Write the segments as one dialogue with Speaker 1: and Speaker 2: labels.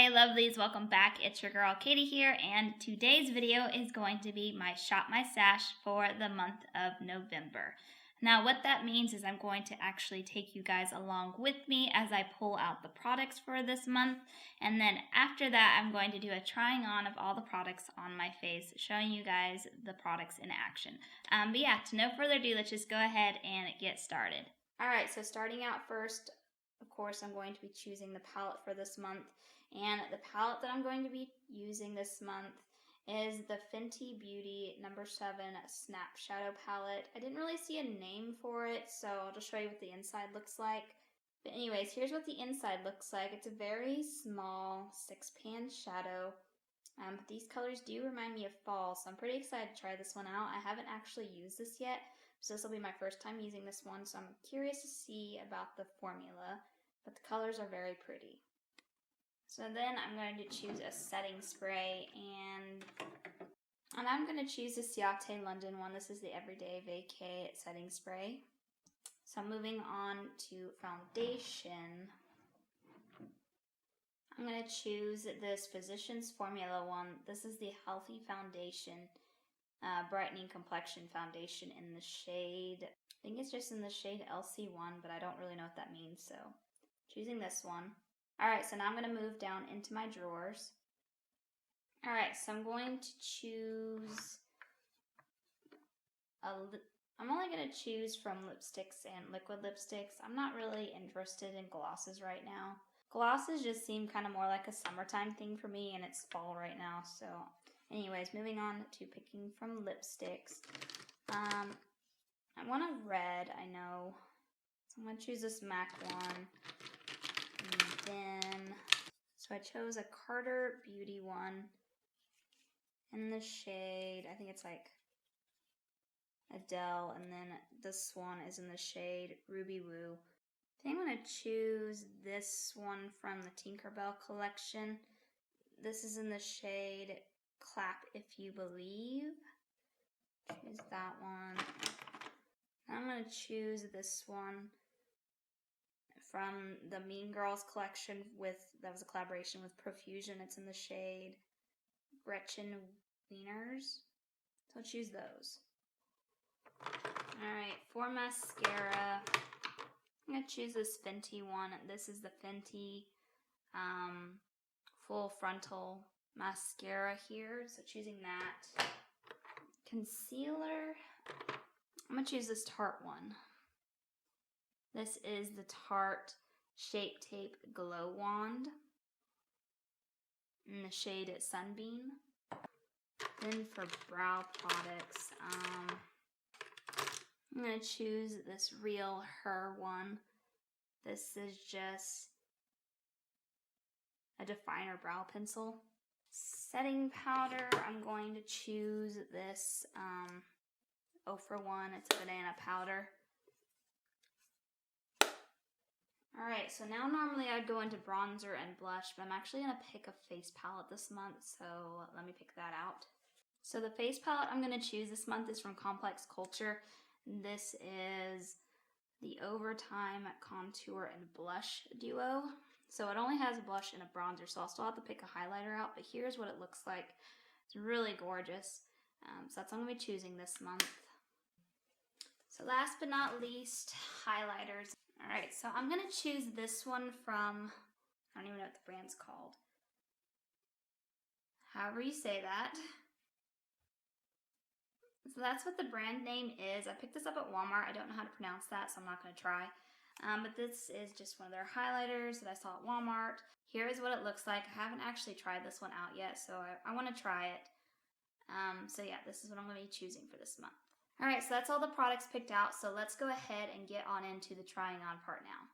Speaker 1: Hey lovelies, welcome back. It's your girl Katie here, and today's video is going to be my Shop My Stash for the month of November. Now what that means is I'm going to actually take you guys along with me as I pull out the products for this month, and then after that I'm going to do a trying on of all the products on my face, showing you guys the products in action. But yeah, to no further ado, let's just go ahead and get started. Alright, so starting out first, of course I'm going to be choosing the palette for this month. And the palette that I'm going to be using this month is the Fenty Beauty No. 7 Snap Shadow Palette. I didn't really see a name for it, so I'll just show you what the inside looks like. But anyways, here's what the inside looks like. It's a very small 6-pan shadow. These colors do remind me of fall, so I'm pretty excited to try this one out. I haven't actually used this yet, so this will be my first time using this one, so I'm curious to see about the formula, but the colors are very pretty. So then I'm going to choose a setting spray, and I'm going to choose the Ciate London one. This is the Everyday Vacay setting spray. So moving on to foundation, I'm going to choose this Physicians Formula one. This is the Healthy Foundation Brightening Complexion Foundation in the shade, I think it's just in the shade LC1, but I don't really know what that means, so choosing this one. Alright, so now I'm going to move down into my drawers. Alright, so I'm going to choose I'm only going to choose from lipsticks and liquid lipsticks. I'm not really interested in glosses right now. Glosses just seem kind of more like a summertime thing for me, and it's fall right now. So anyways, moving on to picking from lipsticks. I want a red, I know. So I'm going to choose this MAC one. So I chose a Carter Beauty one in the shade, I think it's like Adele, and then this one is in the shade Ruby Woo. I think I'm going to choose this one from the Tinkerbell collection. This is in the shade Clap If You Believe. Choose that one. I'm going to choose this one from the Mean Girls collection that was a collaboration with Profusion. It's in the shade Gretchen Wieners. So I'll choose those. Alright, for mascara, I'm going to choose this Fenty one. This is the Fenty Full Frontal Mascara here. So choosing that. Concealer, I'm going to choose this Tarte one. This is the Tarte Shape Tape Glow Wand in the shade Sunbeam. Then for brow products, I'm going to choose this Real Her one. This is just a definer brow pencil. Setting powder, I'm going to choose this Oprah one. It's a banana powder. Alright, so now normally I'd go into bronzer and blush, but I'm actually going to pick a face palette this month, so let me pick that out. So the face palette I'm going to choose this month is from Complex Culture. This is the Overtime Contour and Blush Duo. So it only has a blush and a bronzer, so I'll still have to pick a highlighter out, but here's what it looks like. It's really gorgeous. So that's what I'm going to be choosing this month. So last but not least, highlighters. Alright, so I'm going to choose this one from, I don't even know what the brand's called. However you say that. So that's what the brand name is. I picked this up at Walmart. I don't know how to pronounce that, so I'm not going to try. But this is just one of their highlighters that I saw at Walmart. Here is what it looks like. I haven't actually tried this one out yet, so I want to try it. So yeah, this is what I'm going to be choosing for this month. Alright, so that's all the products picked out, so let's go ahead and get on into the trying on part now.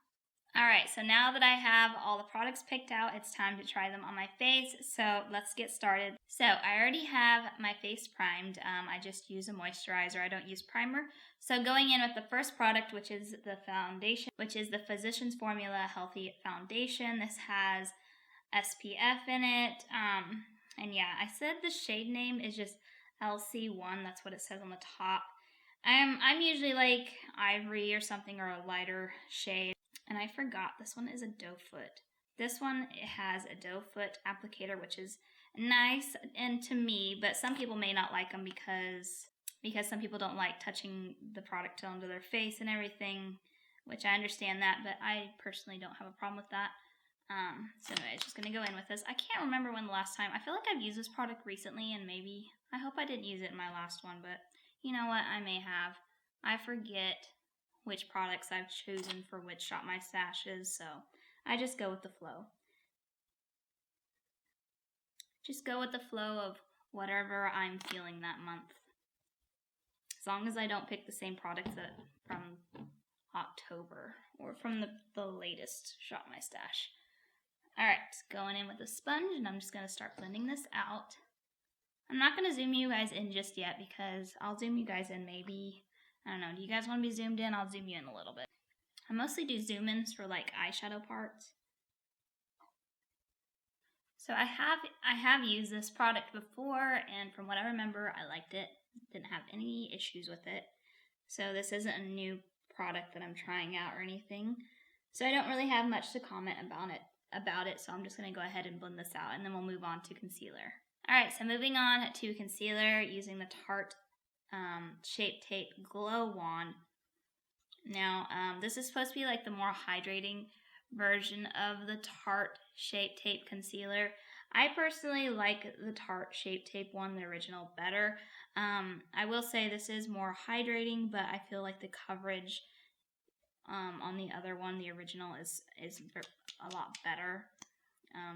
Speaker 1: Alright, so now that I have all the products picked out, it's time to try them on my face, so let's get started. So I already have my face primed. I just use a moisturizer, I don't use primer. So going in with the first product, which is the foundation, which is the Physicians Formula Healthy Foundation. This has SPF in it, and yeah, I said the shade name is just LC1, that's what it says on the top. I'm usually like ivory or something, or a lighter shade. And I forgot, this one is a doe foot. This one, it has a doe foot applicator, which is nice and to me, but some people may not like them because some people don't like touching the product onto their face and everything, which I understand that, but I personally don't have a problem with that. So anyway, it's just going to go in with this. I can't remember when the last time, I feel like I've used this product recently, and maybe, I hope I didn't use it in my last one, but you know what, I may have. I forget which products I've chosen for which Shop My Stashes, so I just go with the flow. Just go with the flow of whatever I'm feeling that month. As long as I don't pick the same products from October or from the latest Shop My Stash. Alright, going in with a sponge, and I'm just going to start blending this out. I'm not going to zoom you guys in just yet because I'll zoom you guys in maybe, I don't know, do you guys want to be zoomed in? I'll zoom you in a little bit. I mostly do zoom-ins for like eyeshadow parts. So I have used this product before, and from what I remember, I liked it. Didn't have any issues with it. So this isn't a new product that I'm trying out or anything. So I don't really have much to comment about it. So I'm just going to go ahead and blend this out, and then we'll move on to concealer. Alright, so moving on to concealer using the Tarte Shape Tape Glow Wand. Now, this is supposed to be like the more hydrating version of the Tarte Shape Tape Concealer. I personally like the Tarte Shape Tape one, the original, better. I will say this is more hydrating, but I feel like the coverage on the other one, the original, is a lot better.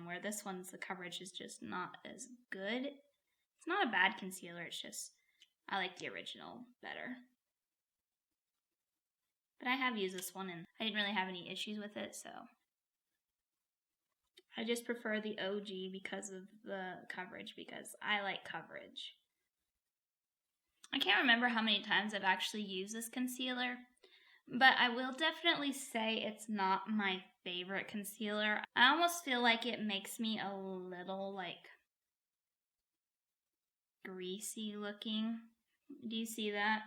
Speaker 1: Where this one's, the coverage is just not as good. It's not a bad concealer, it's just, I like the original better. But I have used this one, and I didn't really have any issues with it, so I just prefer the OG because of the coverage, because I like coverage. I can't remember how many times I've actually used this concealer, but I will definitely say it's not my favorite concealer. I almost feel like it makes me a little, like, greasy looking. Do you see that?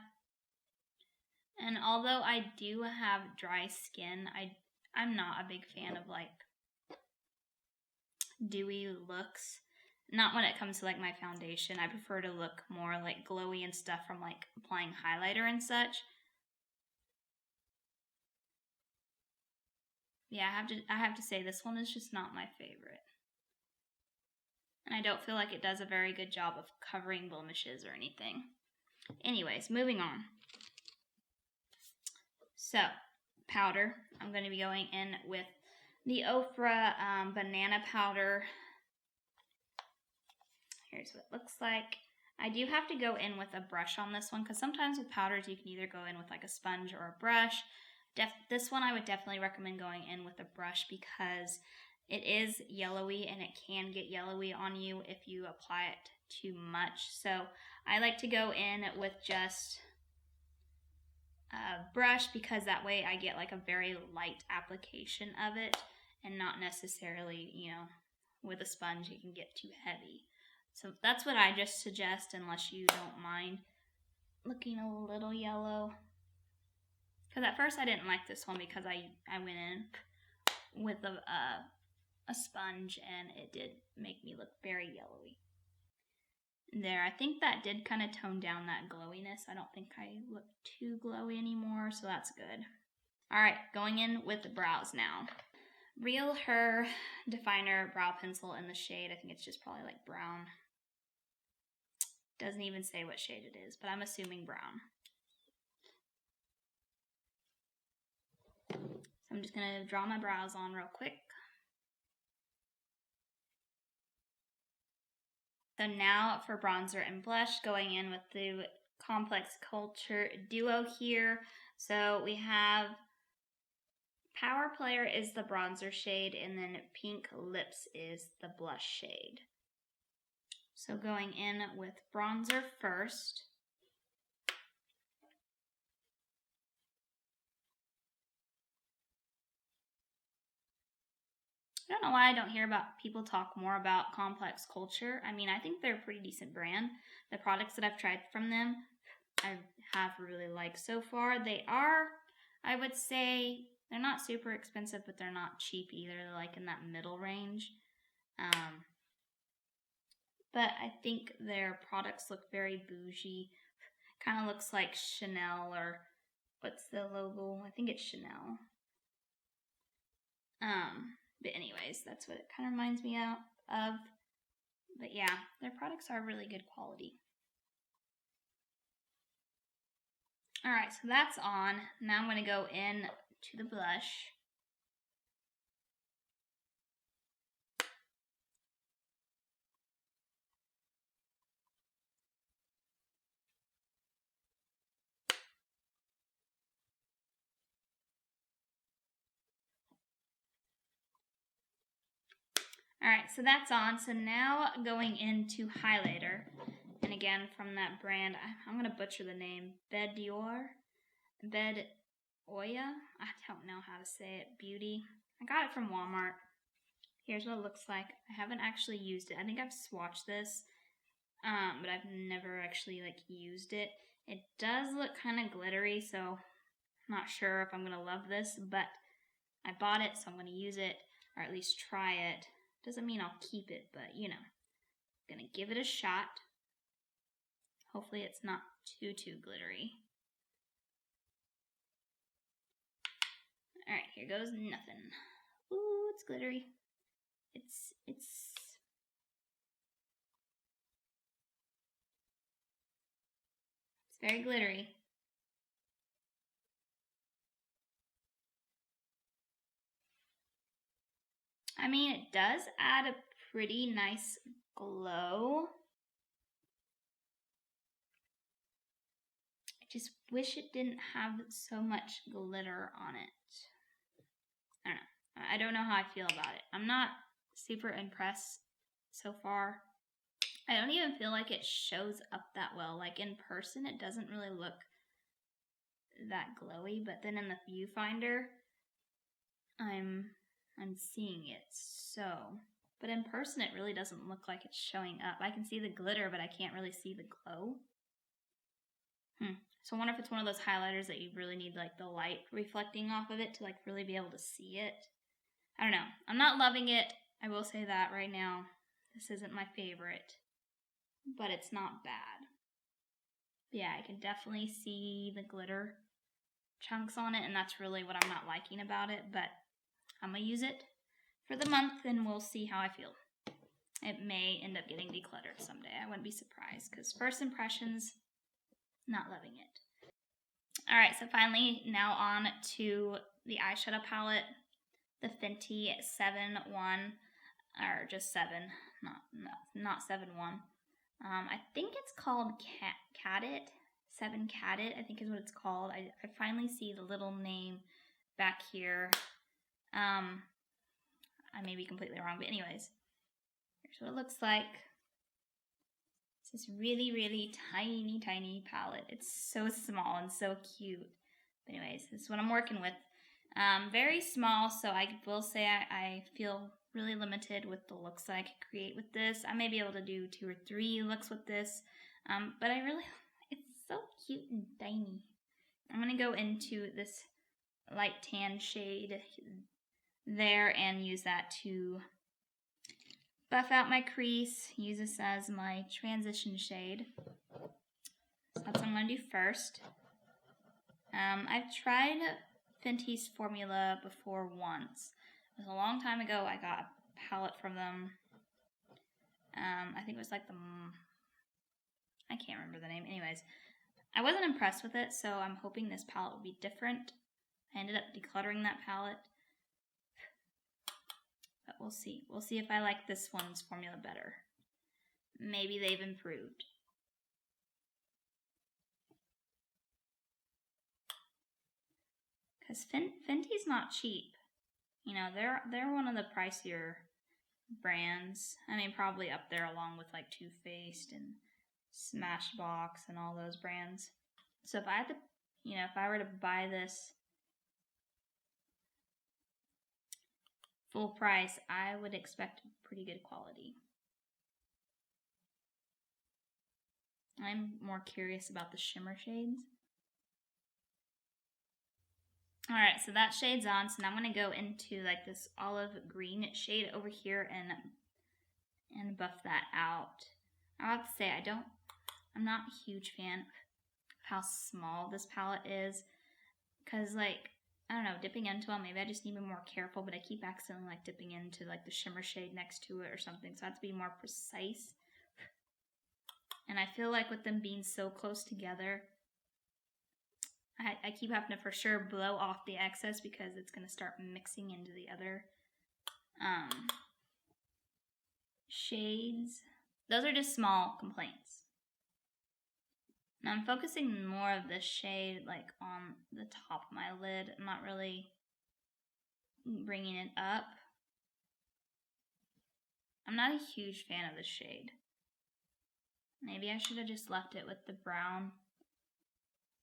Speaker 1: And although I do have dry skin, I'm not a big fan of, like, dewy looks. Not when it comes to, like, my foundation. I prefer to look more, like, glowy and stuff from, like, applying highlighter and such. Yeah, I have to say this one is just not my favorite. And I don't feel like it does a very good job of covering blemishes or anything. Anyways, moving on. So, powder. I'm going to be going in with the Oprah banana powder. Here's what it looks like. I do have to go in with a brush on this one, because sometimes with powders you can either go in with like a sponge or a brush. This one I would definitely recommend going in with a brush because it is yellowy and it can get yellowy on you if you apply it too much. So I like to go in with just a brush because that way I get like a very light application of it and not necessarily, you know, with a sponge it can get too heavy. So that's what I just suggest, unless you don't mind looking a little yellow. Because at first I didn't like this one because I went in with a sponge and it did make me look very yellowy. There, I think that did kind of tone down that glowiness. I don't think I look too glowy anymore, so that's good. Alright, going in with the brows now. Real Her Definer Brow Pencil in the shade, I think it's just probably like brown. Doesn't even say what shade it is, but I'm assuming brown. So I'm just going to draw my brows on real quick. So now for bronzer and blush, going in with the Complex Culture Duo here. So we have Power Player is the bronzer shade, and then Pink Lips is the blush shade. So going in with bronzer first. I don't know why I don't hear about people talk more about Complex Culture. I mean, I think they're a pretty decent brand. The products that I've tried from them, I have really liked so far. They are, I would say, They're not super expensive, but they're not cheap either. They're like in that middle range. But I think their products look very bougie. Kind of looks like Chanel, or what's the logo? I think it's Chanel. But anyways, that's what it kind of reminds me of. But yeah, their products are really good quality. Alright, so that's on. Now I'm going to go in to the blush. Alright, so that's on. So now going into highlighter. And again, from that brand, I'm going to butcher the name. Bedoya? I don't know how to say it. Beauty. I got it from Walmart. Here's what it looks like. I haven't actually used it. I think I've swatched this, but I've never actually used it. It does look kind of glittery, so I'm not sure if I'm going to love this, but I bought it, so I'm going to use it, or at least try it. Doesn't mean I'll keep it, but you know, I'm going to give it a shot. Hopefully it's not too glittery. Alright, here goes nothing. Ooh, it's glittery. It's very glittery. I mean, it does add a pretty nice glow. I just wish it didn't have so much glitter on it. I don't know. I don't know how I feel about it. I'm not super impressed so far. I don't even feel like it shows up that well. Like in person, it doesn't really look that glowy, but then in the viewfinder, I'm seeing it. So, but in person, it really doesn't look like it's showing up. I can see the glitter, but I can't really see the glow. So I wonder if it's one of those highlighters that you really need like the light reflecting off of it to like really be able to see it. I don't know. I'm not loving it. I will say that right now. This isn't my favorite, but it's not bad. Yeah, I can definitely see the glitter chunks on it, and that's really what I'm not liking about it, but I'm going to use it for the month, and we'll see how I feel. It may end up getting decluttered someday. I wouldn't be surprised, because first impressions, not loving it. Alright, so finally, now on to the eyeshadow palette, the Fenty 7-1, or just 7, not 7-1. I think it's called Cadit, 7 Cadit, I think is what it's called. I finally see the little name back here. I may be completely wrong, but anyways, here's what it looks like. It's this really tiny palette. It's so small and so cute. But anyways, this is what I'm working with. Very small, so I will say I feel really limited with the looks that I could create with this. I may be able to do 2 or 3 looks with this, but it's so cute and tiny. I'm going to go into this light tan shade there and use that to buff out my crease. Use this as my transition shade. So that's what I'm going to do first. I've tried Fenty's formula before once. It was a long time ago. I got a palette from them. I think it was like I can't remember the name. Anyways, I wasn't impressed with it, so I'm hoping this palette will be different. I ended up decluttering that palette. But we'll see. We'll see if I like this one's formula better. Maybe they've improved. Because Fenty's not cheap. You know, they're one of the pricier brands. I mean, probably up there along with like Too Faced and Smashbox and all those brands. So if I had to, if I were to buy this full price, I would expect pretty good quality. I'm more curious about the shimmer shades. Alright, so that shade's on, so now I'm going to go into like this olive green shade over here and buff that out. I have to say, I'm not a huge fan of how small this palette is, because like, I don't know, dipping into them, maybe I just need to be more careful, but I keep accidentally like dipping into like the shimmer shade next to it or something, so I have to be more precise. And I feel like with them being so close together, I keep having to for sure blow off the excess because it's going to start mixing into the other shades. Those are just small complaints. Now I'm focusing more of the shade like on the top of my lid. I'm not really bringing it up. I'm not a huge fan of this shade. Maybe I should have just left it with the brown.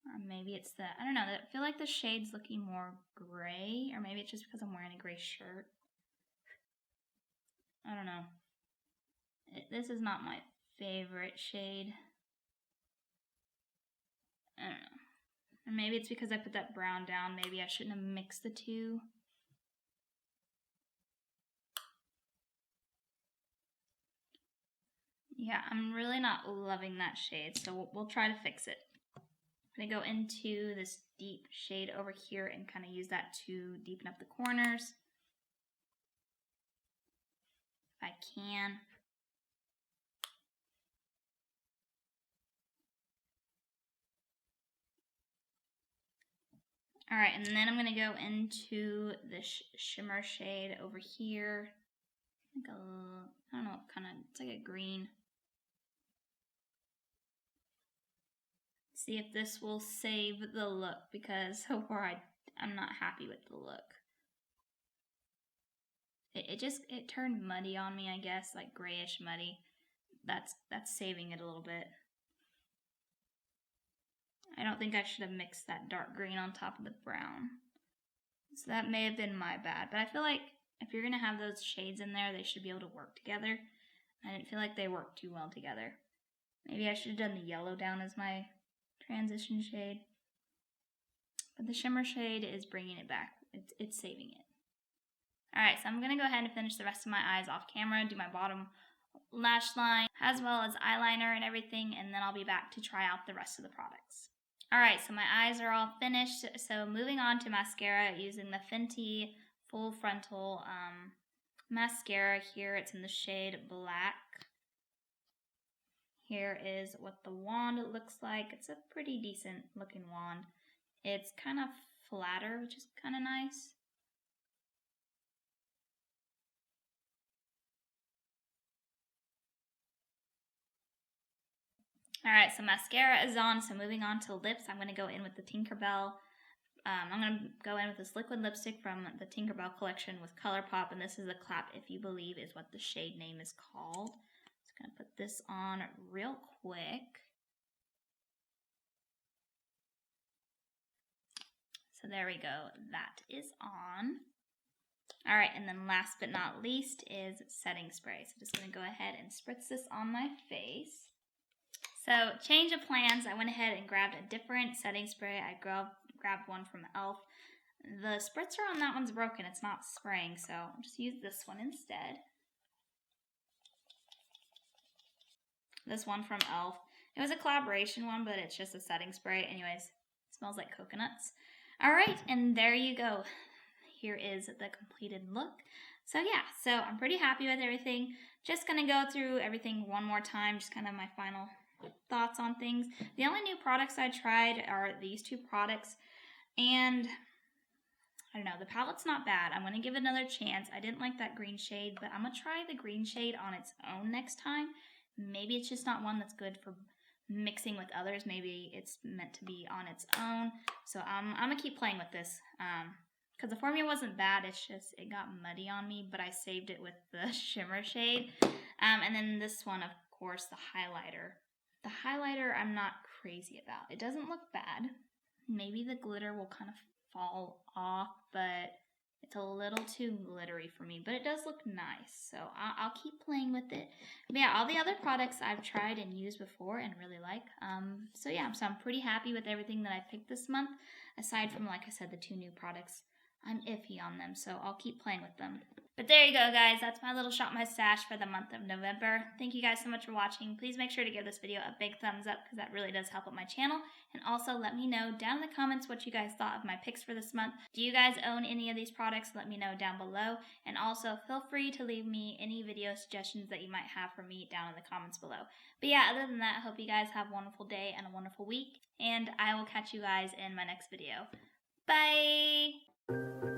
Speaker 1: Or maybe it's the, I don't know, I feel like the shade's looking more gray, or maybe it's just because I'm wearing a gray shirt. I don't know. This is not my favorite shade. I don't know. Or maybe it's because I put that brown down. Maybe I shouldn't have mixed the two. Yeah, I'm really not loving that shade, so we'll try to fix it. I'm going to go into this deep shade over here and kind of use that to deepen up the corners. If I can. Alright, and then I'm going to go into the shimmer shade over here. Like I don't know, kind of, it's like a green. See if this will save the look, because so far I'm not happy with the look. It turned muddy on me, I guess, like grayish muddy. That's saving it a little bit. I don't think I should have mixed that dark green on top of the brown. So that may have been my bad, but I feel like if you're going to have those shades in there, they should be able to work together. I didn't feel like they worked too well together. Maybe I should have done the yellow down as my transition shade. But the shimmer shade is bringing it back. It's saving it. Alright, so I'm going to go ahead and finish the rest of my eyes off camera, do my bottom lash line, as well as eyeliner and everything, and then I'll be back to try out the rest of the products. Alright, so my eyes are all finished, so moving on to mascara, using the Fenty Full Frontal mascara here. It's in the shade Black. Here is what the wand looks like. It's a pretty decent looking wand. It's kind of flatter, which is kind of nice. Alright, so mascara is on, so moving on to lips, I'm going to go in with the Tinkerbell. I'm going to go in with this liquid lipstick from the Tinkerbell collection with ColourPop, and this is a Clap If You Believe is what the shade name is called. Just going to put this on real quick. So there we go, that is on. Alright, and then last but not least is setting spray. So just going to go ahead and spritz this on my face. So, change of plans, I went ahead and grabbed a different setting spray. I grabbed one from e.l.f. The spritzer on that one's broken, it's not spraying, so I'll just use this one instead. This one from e.l.f. It was a collaboration one, but it's just a setting spray. Anyways, it smells like coconuts. Alright, and there you go. Here is the completed look. So yeah, so I'm pretty happy with everything. Just gonna go through everything one more time, just kind of my final thoughts on things. The only new products I tried are these two products, and I don't know, the palette's not bad. I'm going to give it another chance. I didn't like that green shade, but I'm going to try the green shade on its own next time. Maybe it's just not one that's good for mixing with others. Maybe it's meant to be on its own. So I'm going to keep playing with this, because the formula wasn't bad. It's just, it got muddy on me, but I saved it with the shimmer shade. And then this one, of course, the highlighter. The highlighter I'm not crazy about. It doesn't look bad. Maybe the glitter will kind of fall off, but It's a little too glittery for me, but it does look nice. So I'll keep playing with it. But yeah, all the other products I've tried and used before and really like. So yeah, so I'm pretty happy with everything that I picked this month. Aside from, like I said, the 2 new products. I'm iffy on them, so I'll keep playing with them. But there you go, guys. That's my little Shop My Stash for the month of November. Thank you guys so much for watching. Please make sure to give this video a big thumbs up because that really does help out my channel. And also let me know down in the comments what you guys thought of my picks for this month. Do you guys own any of these products? Let me know down below. And also feel free to leave me any video suggestions that you might have for me down in the comments below. But yeah, other than that, I hope you guys have a wonderful day and a wonderful week. And I will catch you guys in my next video. Bye!